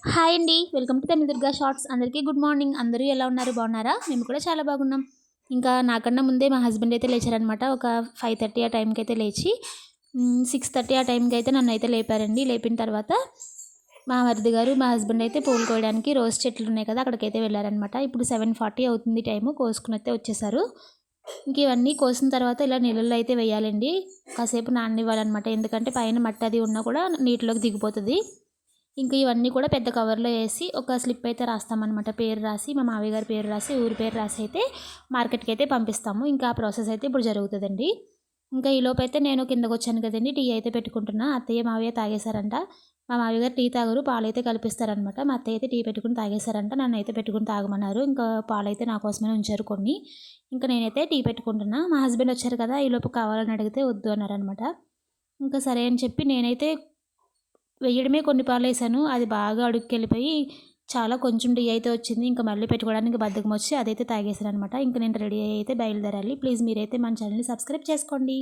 Hi అండి. Welcome to Tamil Durga shorts. అందరికీ good morning. అందరూ ఎలా ఉన్నారు? బాగున్నారా? మేము కూడా చాలా బాగున్నాం. ఇంకా నాకన్నా ముందే మా హస్బెండ్ అయితే లేచారనమాట. ఒక 5:30 ఆ టైంకి అయితే లేచి 6:30 ఆ టైంకి అయితే నన్నైతే లేపారండి. లేపిన తర్వాత మా మరిది గారు, మా హస్బెండ్ అయితే పూలు కోయడానికి రోజ్ చెట్లు ఉన్నాయి కదా, అక్కడికైతే వెళ్ళారనమాట. ఇప్పుడు 7:40 అవుతుంది టైము. కోసుకుని అయితే వచ్చేసారు. ఇంక ఇవన్నీ కోసిన తర్వాత ఇలా నీళ్ళల్లో అయితే వేయాలండి. కాసేపు నాననివ్వాలన్నమాట. ఎందుకంటే పైన మట్టి అది ఉన్నా కూడా నీటిలోకి దిగిపోతుంది. ఇంక ఇవన్నీ కూడా పెద్ద కవర్లో వేసి ఒక స్లిప్ అయితే రాస్తామన్నమాట. పేరు రాసి, మా మావయ్య గారి పేరు రాసి, ఊరి పేరు రాసి అయితే మార్కెట్కి అయితే పంపిస్తాము. ఇంకా ఆ ప్రాసెస్ అయితే ఇప్పుడు జరుగుతుందండి. ఇంకా ఈలోపైతే నేను కిందకు వచ్చాను కదండి, టీ అయితే పెట్టుకుంటున్నా. అత్తయ్య మావయ్య తాగేశారంట. మా మావయ్య గారు టీ తాగరు, పాలైతే కలిపిస్తారనమాట. మా అత్తయ్య అయితే టీ పెట్టుకుని తాగేశారంట. నన్ను అయితే పెట్టుకుని తాగమన్నారు. ఇంకా పాలైతే నా కోసమే ఉంచారు కొన్ని. ఇంకా నేనైతే టీ పెట్టుకుంటున్నా. మా హస్బెండ్ వచ్చారు కదా, ఈలోపు కావాలని అడిగితే వద్దు అన్నారనమాట. ఇంకా సరే అని చెప్పి నేనైతే వేయడమే కొన్ని పాలేసాను. అది బాగా అడుక్కెళ్ళిపోయి చాలా కొంచెం టీ అయితే వచ్చింది. ఇంకా మళ్ళీ పెట్టుకోవడానికి బద్ధకం వచ్చి అదైతే తాగేసాననమాట. ఇంక నేను రెడీ అయ్యి అయితే బయలుదేరాలి. ప్లీజ్ మీరైతే మన ఛానల్‌ని సబ్స్క్రైబ్ చేసుకోండి.